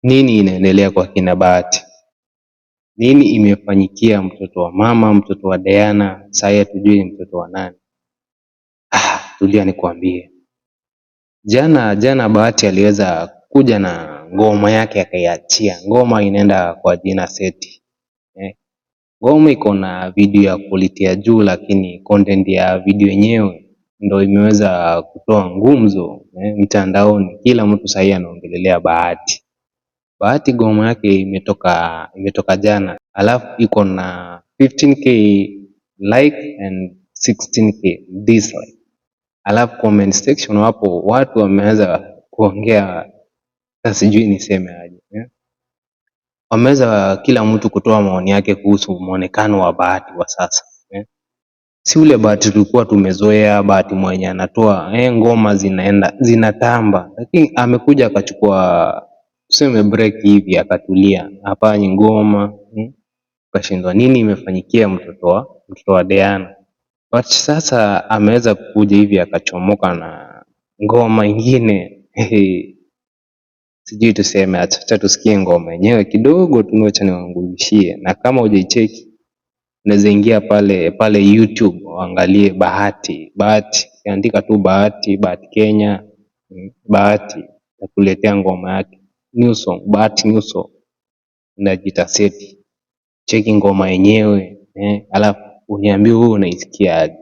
Nini inaendelea kwa kina Bahati? Nini imefanyikia mtoto wa mama, mtoto wa Diana, sasa hatujui mtoto wa nani? Tulia nikwambie. Jana Bahati aliweza kuja na ngoma yake akaiachia. Ngoma inaenda kwa jina Seti. Ngoma iko na video ya quality ya juu, lakini content ya video yenyewe ndio imeweza kutoa ngumzo mtandaoni. Kila mtu sasa anaongelelea Bahati. Bahati ngoma yake imetoka jana, alafu iko na 15k like and 16k dislike. Alafu comment section hapo watu wameanza kuongea, sijui niseme aje. Wameweza kila mtu kutoa maoni yake kuhusu muonekano wa Bahati wa sasa. Si ule Bahati tulikuwa tumezoea, Bahati mwenye anatoa ngoma zinatamba, lakini amekuja akachukua tuseme break hivi akatulia, hafanyi ngoma. Ukashindwa nini imefanyikia mtoto wa Diana. But sasa ameweza kuja hivi akachomoka na ngoma ingine. Sijui tuseme, acha tusikie ngoma yenyewe kidogo tunacha niwangulishie, na kama hujaicheki unaweza ingia pale YouTube uangalie Bahati. Andika tu Bahati Kenya, Bahati takuletea ngoma yake new song, Bahati new song inajiita Seti. Cheki ngoma yenyewe alafu uniambie wewe unaisikia aje.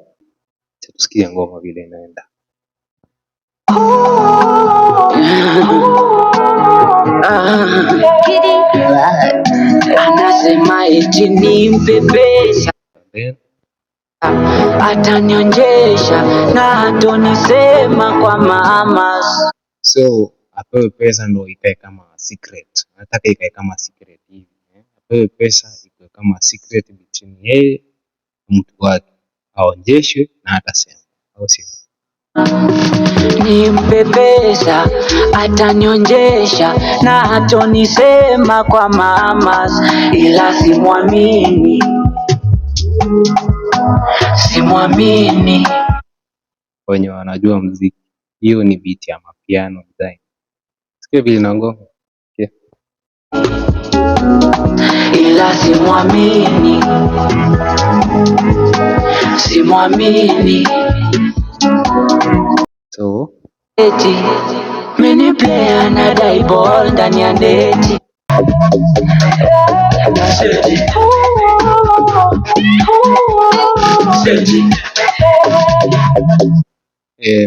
Tusikie ngoma vile inaenda. Anasema eti nimpe pesa atanionjesha na atonisema kwa mama. So apewe pesa ndo ikae kama secret. Nataka ikae kama secret hivi. Apewe pesa ikae kama secret between yeye na mtu wake, aonjeshwe na atasema, au sio? Nimpe pesa atanionjesha na atonisema kwa mama, ila simwamini. Wenye wanajua muziki, hiyo ni beat ya mapiano design. Sikia vile na ngoma. Okay. Ila simwamini. So eti mini player na daiball ndani ya neti.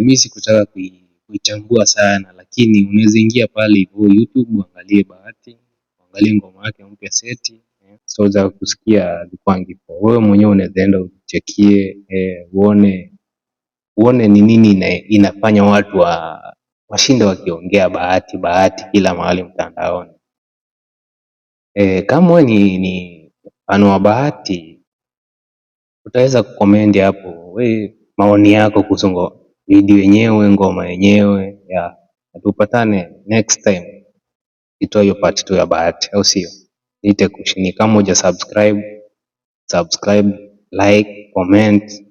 mi sikutaka kuichambua sana, lakini unaweza ingia pale hivyo YouTube uangalie Bahati, uangalie ngoma yake mpya Seti. So za kusikia Vikwangi wewe mwenyewe unaweza enda uchekie, uone ni nini inafanya watu washinde wakiongea Bahati kila mahali mtandaoni. Kama wewe ni fan wa Bahati, utaweza kucomment hapo maoni yako kuhusu video yenyewe, ngoma yenyewe. Tupatane next time itoa hiyo part 2 ya Bahati, au sio? Niite kushini. Kama huja subscribe, like, comment.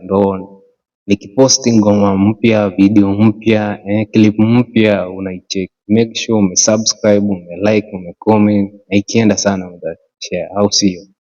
Ndo nikiposti ngoma mpya, video mpya, clip mpya unaicheck. Make sure umesubscribe, umelike, umecomment, na ikienda sana utashare, au sio?